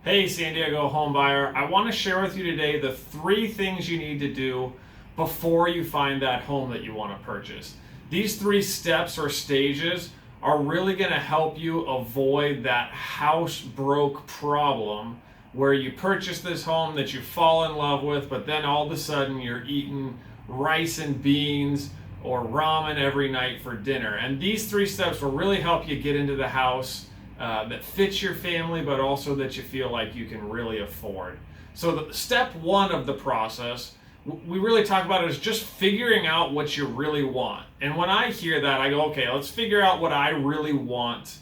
Hey, San Diego home buyer. I want to share with you today the 3 things you need to do before you find that home that you want to purchase. These 3 steps or stages are really going to help you avoid that house broke problem where you purchase this home that you fall in love with, but then all of a sudden you're eating rice and beans or ramen every night for dinner. And these 3 steps will really help you get into the house that fits your family, but also that you feel like you can really afford. So the step 1 of the process, we really talk about it, is just figuring out what you really want. And when I hear that, I go, okay, let's figure out what I really want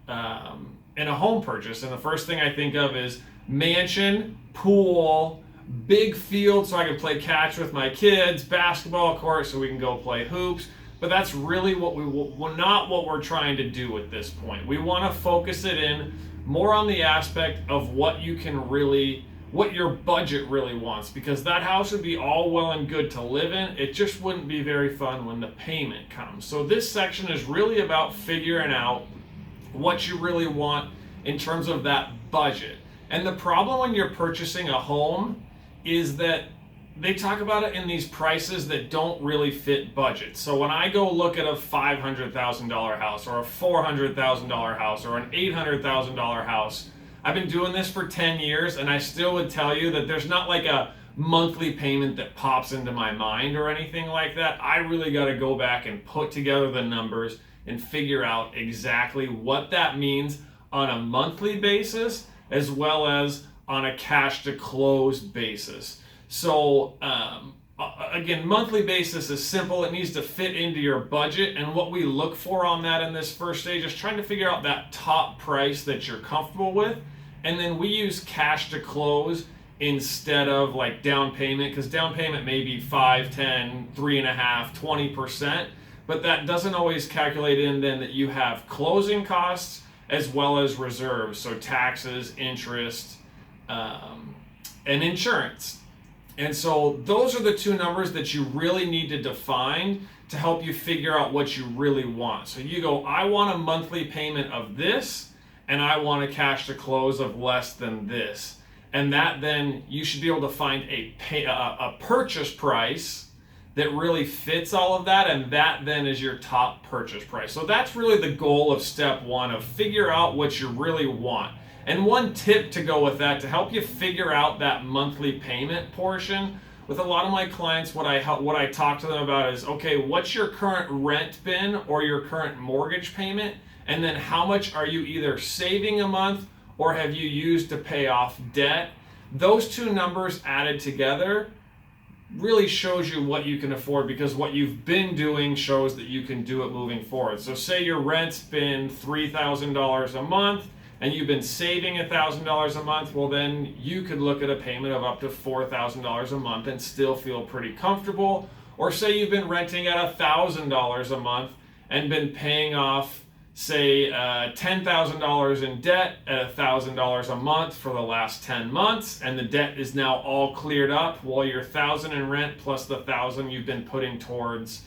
in a home purchase. And the first thing I think of is mansion, pool, big field so I can play catch with my kids, basketball court so we can go play hoops. But that's really not what we're trying to do at this point. We want to focus it in more on the aspect of what your budget really wants, because that house would be all well and good to live in. It just wouldn't be very fun when the payment comes. So this section is really about figuring out what you really want in terms of that budget. And the problem when you're purchasing a home is that they talk about it in these prices that don't really fit budget. So when I go look at a $500,000 house or a $400,000 house or an $800,000 house, I've been doing this for 10 years and I still would tell you that there's not like a monthly payment that pops into my mind or anything like that. I really got to go back and put together the numbers and figure out exactly what that means on a monthly basis as well as on a cash to close basis. So again, monthly basis is simple. It needs to fit into your budget, and what we look for on that in this first stage is trying to figure out that top price that you're comfortable with, and then we use cash to close instead of like down payment, because down payment may be 5, 10, 3.5, 20%, but that doesn't always calculate in then that you have closing costs as well as reserves, so taxes, interest, and insurance. And so those are the 2 numbers that you really need to define to help you figure out what you really want. So you go, I want a monthly payment of this, and I want a cash to close of less than this. And that then you should be able to find a purchase price that really fits all of that, and that then is your top purchase price. So that's really the goal of step 1, of figure out what you really want. And one tip to go with that, to help you figure out that monthly payment portion, with a lot of my clients, what I talk to them about is, okay, what's your current rent been or your current mortgage payment? And then how much are you either saving a month or have you used to pay off debt? Those 2 numbers added together really shows you what you can afford, because what you've been doing shows that you can do it moving forward. So say your rent's been $3,000 a month, and you've been saving $1,000 a month, well then you could look at a payment of up to $4,000 a month and still feel pretty comfortable. Or say you've been renting at $1,000 a month and been paying off, say, $10,000 in debt at $1,000 a month for the last 10 months, and the debt is now all cleared up. Well, your $1,000 in rent plus the $1,000 you've been putting towards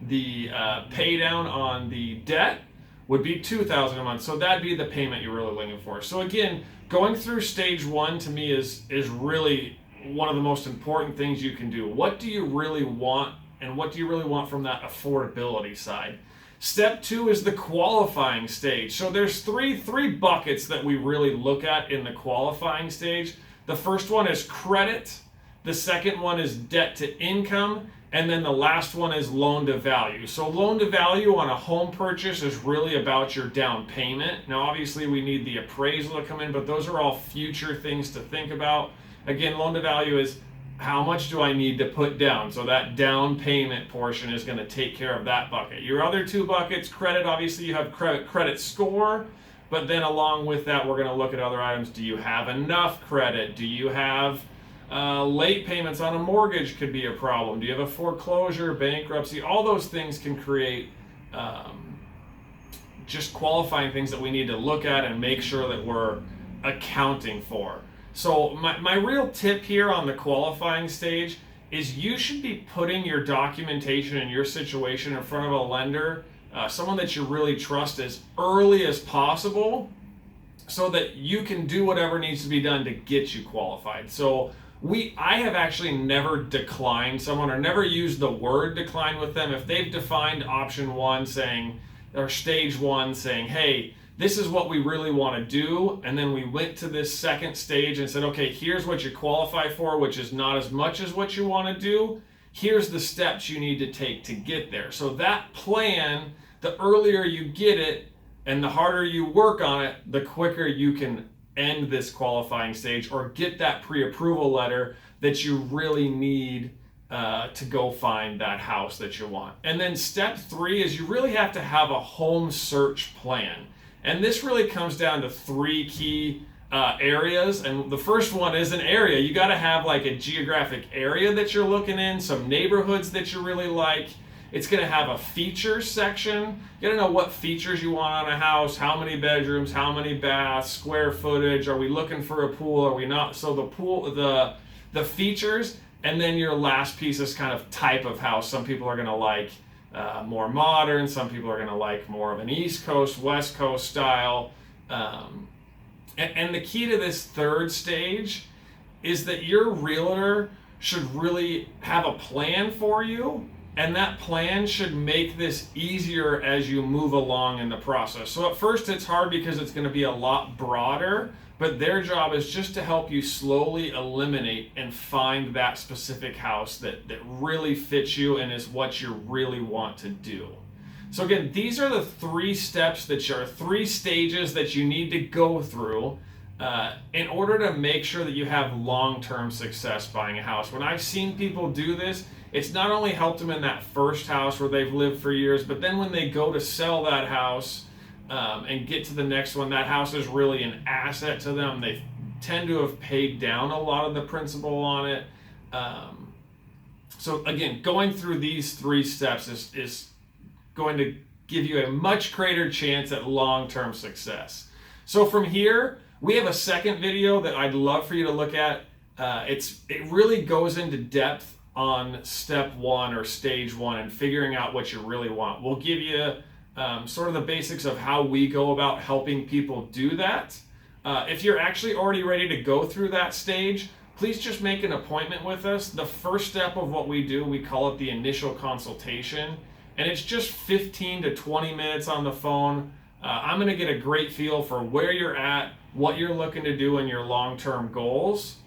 the pay down on the debt would be $2,000 a month. So that'd be the payment you're really looking for. So again, going through stage 1 to me is really one of the most important things you can do. What do you really want, and what do you really want from that affordability side? Step 2 is the qualifying stage. So there's three buckets that we really look at in the qualifying stage. The first one is credit. The second one is debt to income. And then the last one is loan to value. So loan to value on a home purchase is really about your down payment. Now obviously we need the appraisal to come in, but those are all future things to think about. Again, loan to value is how much do I need to put down? So that down payment portion is going to take care of that bucket. Your other 2 buckets, credit, obviously you have credit score, but then along with that we're going to look at other items. Do you have enough credit? Do you have late payments on a mortgage could be a problem. Do you have a foreclosure, bankruptcy? All those things can create just qualifying things that we need to look at and make sure that we're accounting for. So my real tip here on the qualifying stage is you should be putting your documentation and your situation in front of a lender, someone that you really trust, as early as possible, so that you can do whatever needs to be done to get you qualified. So I have actually never declined someone or never used the word decline with them. If they've defined option one saying, or stage one saying, hey, this is what we really want to do, and then we went to this second stage and said, okay, here's what you qualify for, which is not as much as what you want to do. Here's the steps you need to take to get there. So that plan, the earlier you get it and the harder you work on it, the quicker you can end this qualifying stage or get that pre-approval letter that you really need to go find that house that you want. And then step 3 is you really have to have a home search plan. And this really comes down to 3 key areas. And the first one is an area. You got to have like a geographic area that you're looking in, some neighborhoods that you really like. It's going to have a features section. You got to know what features you want on a house, how many bedrooms, how many baths, square footage. Are we looking for a pool? Are we not? So the pool, the features, and then your last piece is kind of type of house. Some people are going to like more modern. Some people are going to like more of an East Coast, West Coast style. And the key to this third stage is that your realtor should really have a plan for you, and that plan should make this easier as you move along in the process. So at first it's hard because it's going to be a lot broader, but their job is just to help you slowly eliminate and find that specific house that really fits you and is what you really want to do. So again, these are the 3 steps that are 3 stages that you need to go through in order to make sure that you have long-term success buying a house. When I've seen people do this, it's not only helped them in that first house where they've lived for years, but then when they go to sell that house and get to the next one, that house is really an asset to them. They tend to have paid down a lot of the principal on it. So again, going through these 3 steps is going to give you a much greater chance at long-term success. So from here, we have a second video that I'd love for you to look at. It really goes into depth on step 1 or stage 1 and figuring out what you really want. We'll give you sort of the basics of how we go about helping people do that. If you're actually already ready to go through that stage, please just make an appointment with us. The first step of what we do, we call it the initial consultation. And it's just 15 to 20 minutes on the phone. I'm going to get a great feel for where you're at, what you're looking to do, and your long-term goals.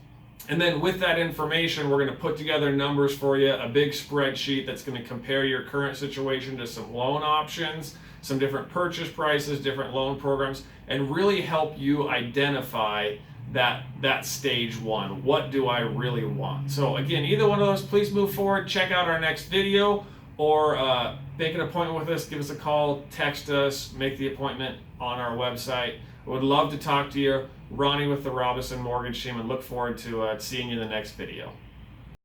And then with that information, we're going to put together numbers for you, a big spreadsheet that's going to compare your current situation to some loan options, some different purchase prices, different loan programs, and really help you identify that stage 1. What do I really want? So again, either one of those, please move forward, check out our next video, or make an appointment with us, give us a call, text us, make the appointment on our website. I would love to talk to you. Ronnie with the Robison Mortgage Team, and look forward to seeing you in the next video.